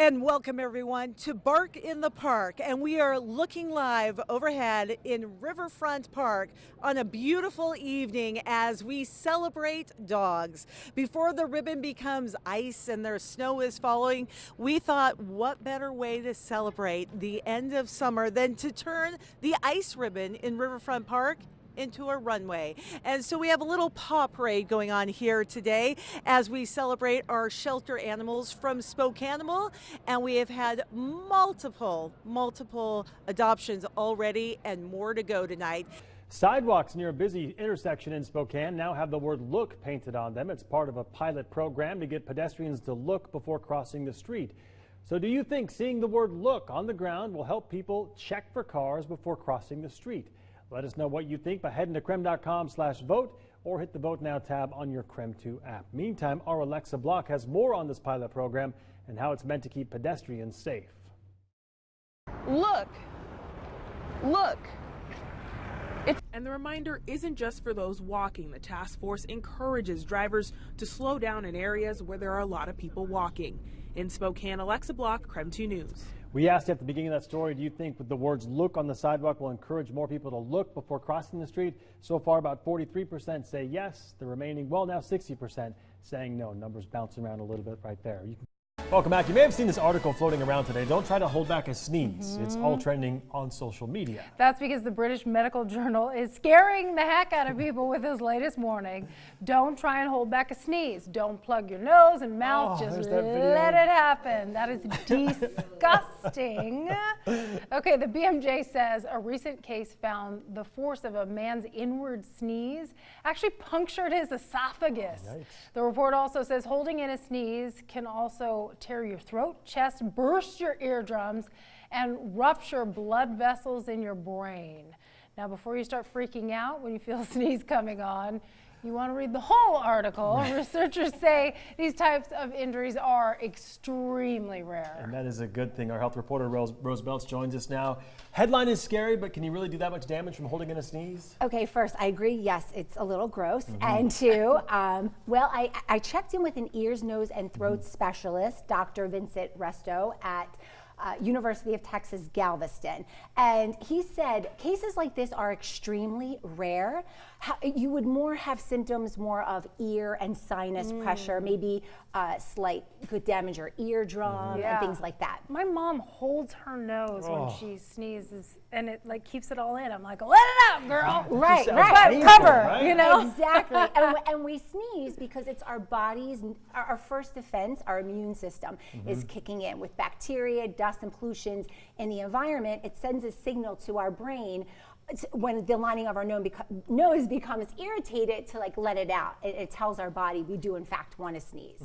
And welcome everyone to Bark in the Park, and we are looking live overhead in Riverfront Park on a beautiful evening as we celebrate dogs. Before the ribbon becomes ice and their snow is falling, we thought what better way to celebrate the end of summer than to turn the ice ribbon in Riverfront Park into a runway. And so we have a little paw parade going on here today as we celebrate our shelter animals from Spokane-Animal, and we have had multiple adoptions already and more to go tonight. Sidewalks near a busy intersection in Spokane now have the word "look" painted on them. It's part of a pilot program to get pedestrians to look before crossing the street. So do you think seeing the word "look" on the ground will help people check for cars before crossing the street? Let us know what you think by heading to KREM.com/vote or hit the Vote Now tab on your KREM 2 app. Meantime, our Alexa Block has more on this pilot program and how it's meant to keep pedestrians safe. Look. And the reminder isn't just for those walking. The task force encourages drivers to slow down in areas where there are a lot of people walking. In Spokane, Alexa Block, KREM 2 News. We asked you at the beginning of that story, do you think the words "look" on the sidewalk will encourage more people to look before crossing the street? So far, about 43% say yes. The remaining, well, now 60% saying no. Numbers bouncing around a little bit right there. Welcome back. You may have seen this article floating around today. Don't try to hold back a sneeze. It's all trending on social media. That's because the British Medical Journal is scaring the heck out of people with his latest warning. Don't try and hold back a sneeze. Don't plug your nose and mouth. Just let it happen. That is disgusting. Okay, the BMJ says a recent case found the force of a man's inward sneeze actually punctured his esophagus. Yikes. The report also says holding in a sneeze can also tear your throat, chest, burst your eardrums, and rupture blood vessels in your brain. Now, before you start freaking out when you feel a sneeze coming on, you want to read the whole article. Researchers say these types of injuries are extremely rare. And that is a good thing. Our health reporter, Rose Belts, joins us now. Headline is scary, but can you really do that much damage from holding in a sneeze? Okay, first, I agree. Yes, it's a little gross. And two, well, I checked in with an ears, nose, and throat specialist, Dr. Vincent Resto at University of Texas, Galveston. And he said cases like this are extremely rare. You would more have symptoms more of ear and sinus pressure, maybe slight good damage or eardrum and things like that. My mom holds her nose when she sneezes, and it like keeps it all in. I'm like, let it out, girl. Right. Cover, right? You know? Exactly. and we sneeze because it's our body's, our first defense, our immune system is kicking in with bacteria, dust, and pollutions in the environment. It sends a signal to our brain when the lining of our nose becomes irritated to like let it out. It tells our body we do in fact want to sneeze.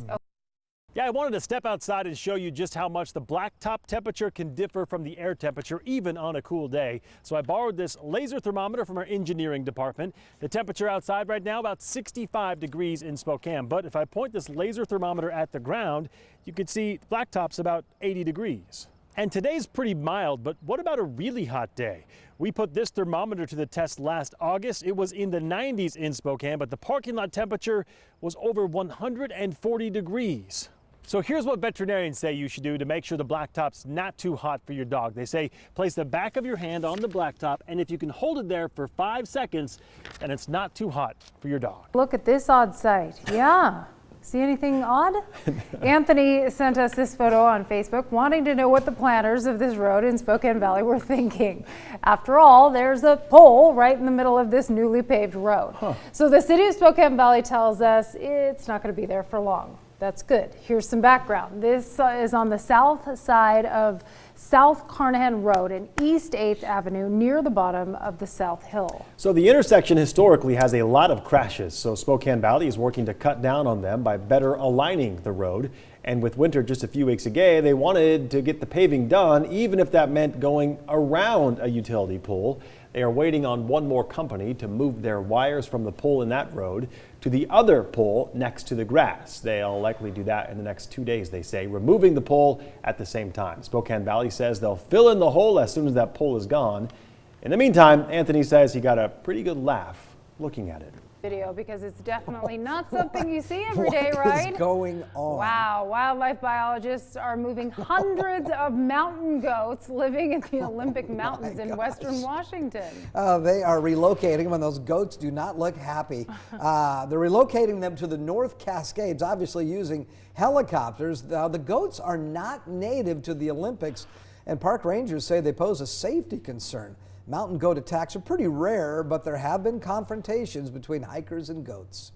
Yeah, I wanted to step outside and show you just how much the blacktop temperature can differ from the air temperature, even on a cool day. So I borrowed this laser thermometer from our engineering department. The temperature outside right now, about 65 degrees in Spokane. But if I point this laser thermometer at the ground, you can see blacktop's about 80 degrees. And today's pretty mild, but what about a really hot day? We put this thermometer to the test last August. It was in the 90s in Spokane, but the parking lot temperature was over 140 degrees. So here's what veterinarians say you should do to make sure the blacktop's not too hot for your dog. They say place the back of your hand on the blacktop, and if you can hold it there for 5 seconds, then it's not too hot for your dog. Look at this odd sight. Yeah. See anything odd? Anthony sent us this photo on Facebook, wanting to know what the planners of this road in Spokane Valley were thinking. After all, there's a pole right in the middle of this newly paved road. So the city of Spokane Valley tells us it's not going to be there for long. That's good. Here's some background. This is on the south side of South Carnahan Road and East 8th Avenue near the bottom of the South Hill. So the intersection historically has a lot of crashes, so Spokane Valley is working to cut down on them by better aligning the road. And with winter just a few weeks ago, they wanted to get the paving done, even if that meant going around a utility pole. They are waiting on one more company to move their wires from the pole in that road to the other pole next to the grass. They'll likely do that in the next 2 days, they say, removing the pole at the same time. Spokane Valley says they'll fill in the hole as soon as that pole is gone. In the meantime, Anthony says he got a pretty good laugh looking at it. video because it's definitely not something you see every day, right? What is going on? Wow, wildlife biologists are moving hundreds of mountain goats living in the Olympic Mountains in western Washington. They are relocating them, and those goats do not look happy. They're relocating them to the North Cascades, obviously using helicopters. Now, the goats are not native to the Olympics, and park rangers say they pose a safety concern. Mountain goat attacks are pretty rare, but there have been confrontations between hikers and goats.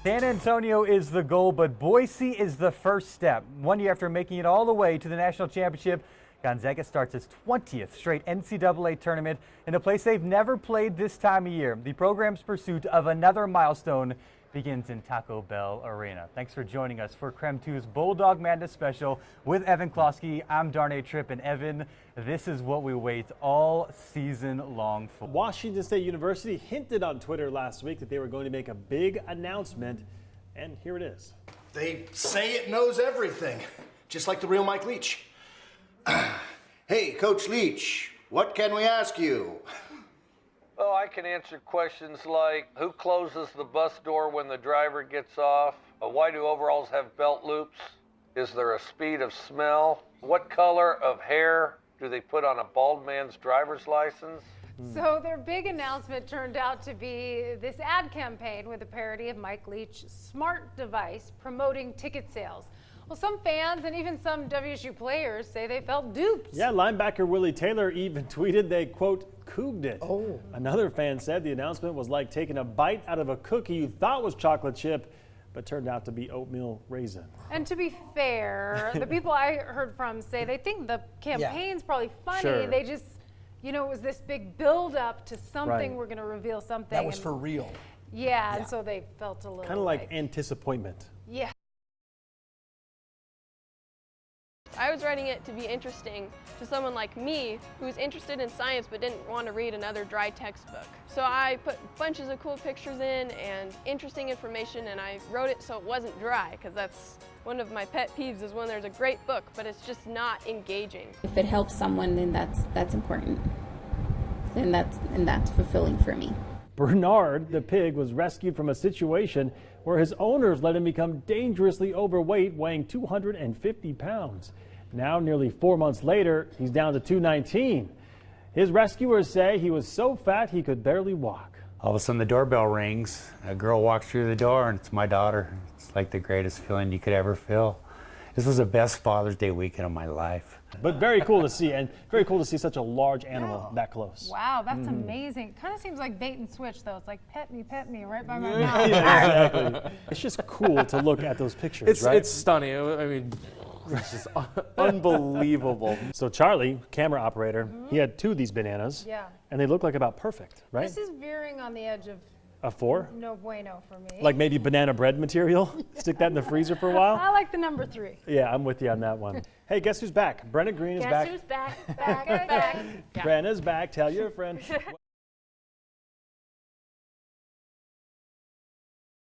San Antonio is the goal, but Boise is the first step. 1 year after making it all the way to the national championship, Gonzaga starts its 20th straight NCAA tournament in a place they've never played this time of year. The program's pursuit of another milestone begins in Taco Bell Arena. Thanks for joining us for KREM 2's Bulldog Madness special with Evan Klosky. I'm Darnay Tripp, and Evan, this is what we wait all season long for. Washington State University hinted on Twitter last week that they were going to make a big announcement, and here it is. They say it knows everything, just like the real Mike Leach. Hey, Coach Leach, what can we ask you? Oh, I can answer questions like, who closes the bus door when the driver gets off? Why do overalls have belt loops? Is there a speed of smell? What color of hair do they put on a bald man's driver's license? So their big announcement turned out to be this ad campaign with a parody of Mike Leach's smart device promoting ticket sales. Well, some fans and even some WSU players say they felt duped. Yeah, linebacker Willie Taylor even tweeted they, quote, cooged it. Oh. Another fan said the announcement was like taking a bite out of a cookie you thought was chocolate chip, but turned out to be oatmeal raisin. And to be fair, the people I heard from say they think the campaign's probably funny. Sure. They just, you know, it was this big build up to something. Right. We're going to reveal something. That was for real. Yeah, and so they felt a little Kind of like anticipation. Yeah. I was writing it to be interesting to someone like me who's interested in science but didn't want to read another dry textbook. So I put bunches of cool pictures in and interesting information, and I wrote it so it wasn't dry, because that's one of my pet peeves is when there's a great book but it's just not engaging. If it helps someone, then that's important. And that's fulfilling for me. Bernard, the pig, was rescued from a situation where his owners let him become dangerously overweight, weighing 250 pounds. Now, nearly 4 months later, he's down to 219. His rescuers say he was so fat he could barely walk. All of a sudden the doorbell rings. A girl walks through the door and it's my daughter. It's like the greatest feeling you could ever feel. This was the best Father's Day weekend of my life. But very cool to see, and very cool to see such a large animal that close. Wow, that's amazing. It kind of seems like bait and switch, though. It's like pet me, right by my mouth. Yeah, exactly. It's just cool to look at those pictures, right? It's stunning. I mean, it's just unbelievable. So Charlie, camera operator, he had 2 of these bananas. Yeah. And they look like about perfect, right? This is veering on the edge of A 4? no bueno for me. Like maybe banana bread material? Stick that in the freezer for a while? I like the number 3. Yeah, I'm with you on that one. Hey, guess who's back? Brenna Green is back. Guess who's back? Back. Brenna's back. Tell your friend.